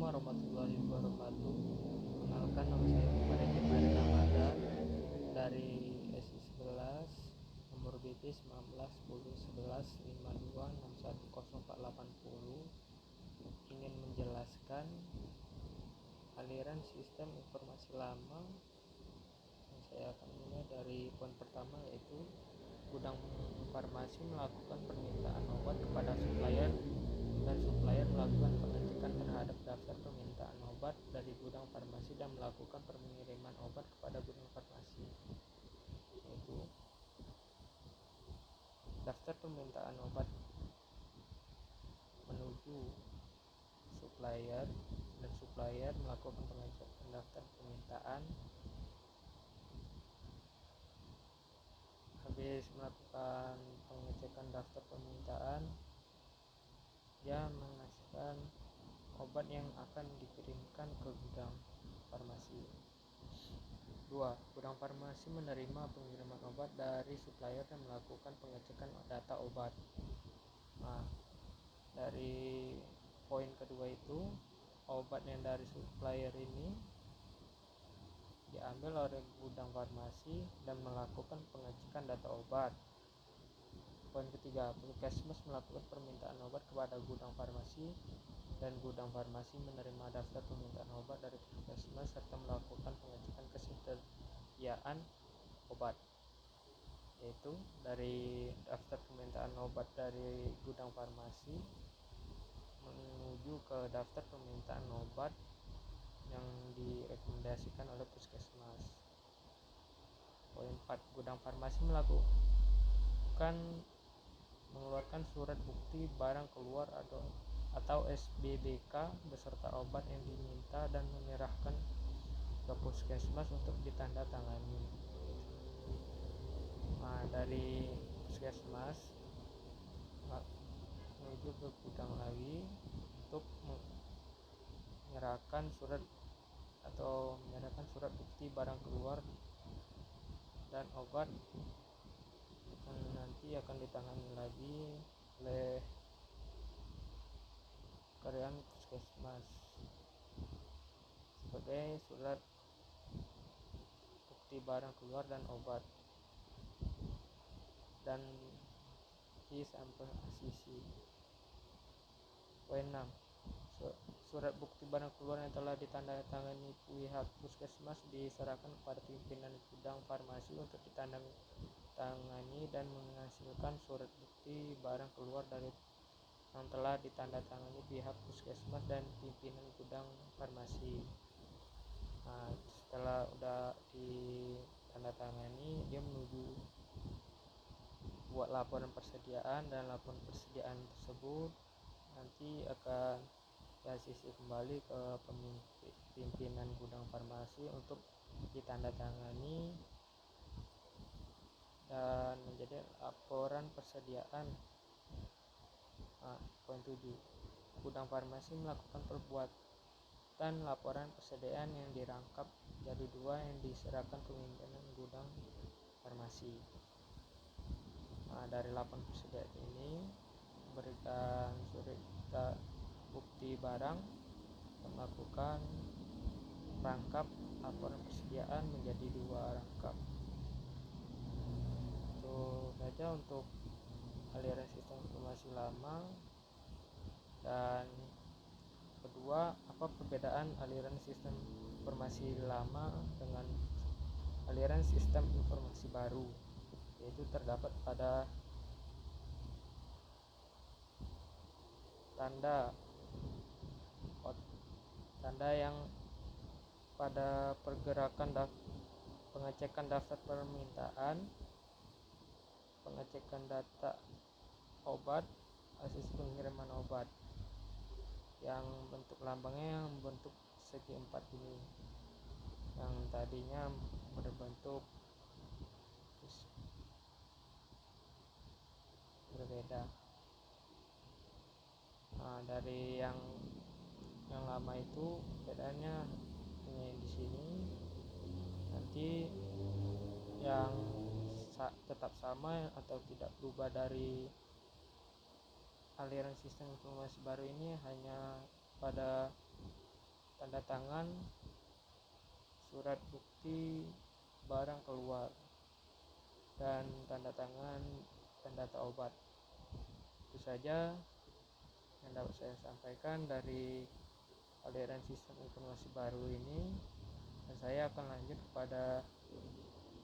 warahmatullahi wabarakatuh. Perkenalkan, nama saya Muhammad Ejemari Ramadan dari SI11, nomor BP 19101152610480. Ingin menjelaskan aliran sistem informasi lama. Saya akan mulai dari poin pertama, yaitu gudang farmasi melakukan permintaan obat kepada supplier dan supplier melakukan pengecekan terhadap daftar permintaan obat dari gudang farmasi dan melakukan pengiriman obat kepada gudang farmasi, yaitu daftar permintaan obat menuju supplier dan supplier melakukan pengecekan daftar permintaan. Habis melakukan pengecekan daftar permintaan, dia mengasihkan obat yang akan dikirimkan ke gudang farmasi. 2. Gudang farmasi menerima pengiriman obat dari supplier dan melakukan pengecekan data obat. Nah, dari poin kedua itu, obat yang dari supplier ini diambil oleh gudang farmasi dan melakukan pengecekan data obat. Poin ketiga, puskesmas melakukan permintaan obat kepada gudang farmasi dan gudang farmasi menerima daftar permintaan obat dari puskesmas serta melakukan pengecekan kesediaan obat, yaitu dari daftar permintaan obat dari gudang farmasi menuju ke daftar permintaan obat yang direkomendasikan oleh puskesmas. Poin 4, gudang farmasi mengeluarkan surat bukti barang keluar atau SBBK beserta obat yang diminta dan menyerahkan ke puskesmas untuk ditandatangani. Nah, dari puskesmas menuju ke gudang lagi untuk menyerahkan surat bukti barang keluar dan obat yang nanti akan ditangani lagi oleh karyawan puskesmas sebagai surat bukti barang keluar dan obat dan sampel ACC. Poin 6, surat bukti barang keluar yang telah ditandatangani pihak puskesmas diserahkan kepada pimpinan gudang farmasi untuk ditandatangani dan menghasilkan surat bukti barang keluar dari yang telah ditandatangani pihak puskesmas dan pimpinan gudang farmasi. Nah, setelah udah ditandatangani, dia menuju buat laporan persediaan, dan laporan persediaan tersebut nanti akan diasisi kembali ke pimpinan gudang farmasi untuk ditandatangani dan menjadi laporan persediaan. Nah, poin 7, gudang farmasi melakukan perbuatan laporan persediaan yang dirangkap jadi 2 yang diserahkan ke pimpinan gudang farmasi. Nah, dari laporan persediaan ini memberikan surat bukti barang dan melakukan rangkap laporan persediaan menjadi 2 rangkap. Itu saja untuk aliran sistem informasi lama. Dan kedua, apa perbedaan aliran sistem informasi lama dengan aliran sistem informasi baru, yaitu terdapat pada tanda yang pada pergerakan pengecekan daftar permintaan, pengecekan data obat, hasil pengiriman obat, yang bentuk lambangnya yang bentuk segi 4 ini, yang tadinya berbentuk berbeda. Nah, dari yang lama itu bedanya ini di sini. Nanti yang tetap sama atau tidak berubah dari aliran sistem informasi baru ini hanya pada tanda tangan surat bukti barang keluar, dan tanda tangan pendata obat. Itu saja yang dapat saya sampaikan dari aliran sistem informasi baru ini, dan saya akan lanjut kepada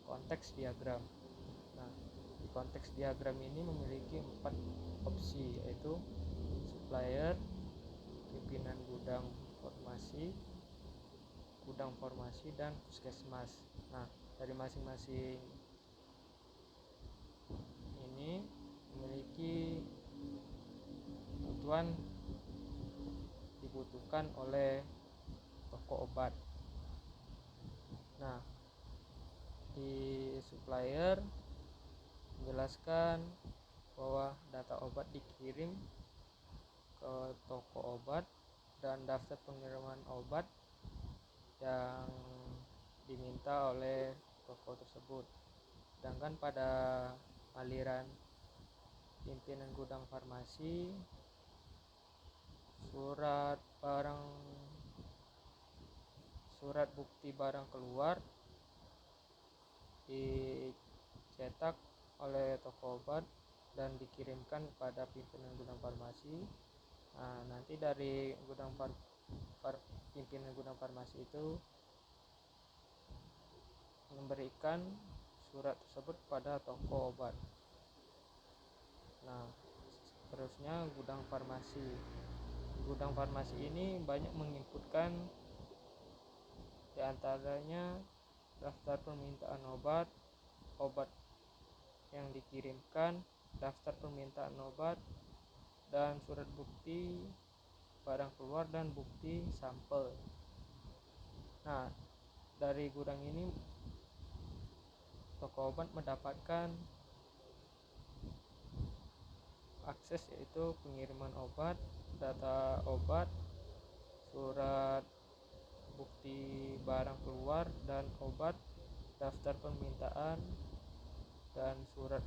konteks diagram. Nah, di konteks diagram ini memiliki 4 opsi, yaitu supplier, pimpinan gudang formasi, dan puskesmas. Nah, dari masing-masing ini memiliki kebutuhan dibutuhkan oleh toko obat. Nah, di supplier menjelaskan bahwa data obat dikirim ke toko obat dan daftar pengiriman obat yang diminta oleh toko tersebut. Sedangkan pada aliran pimpinan gudang farmasi, surat bukti barang keluar dicetak oleh toko obat dan dikirimkan pada pimpinan gudang farmasi. Nah, nanti dari pimpinan gudang farmasi itu memberikan surat tersebut pada toko obat. Nah, terusnya gudang farmasi. Gudang farmasi ini banyak menginputkan, diantaranya daftar permintaan obat yang dikirimkan, daftar permintaan obat, dan surat bukti barang keluar dan bukti sampel. Nah, dari gudang ini toko obat mendapatkan akses, yaitu pengiriman obat, data obat, surat bukti barang keluar dan obat, daftar permintaan, dan surat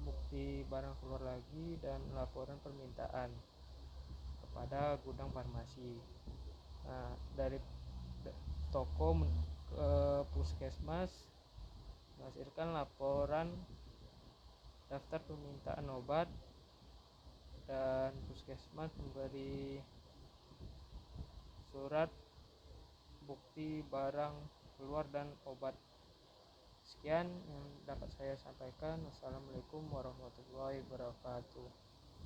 bukti barang keluar lagi, dan laporan permintaan kepada gudang farmasi. Nah, dari toko ke puskesmas menghasilkan laporan daftar permintaan obat, dan puskesmas memberi surat bukti barang keluar dan obat. Sekian yang dapat saya sampaikan. Wassalamualaikum warahmatullahi wabarakatuh.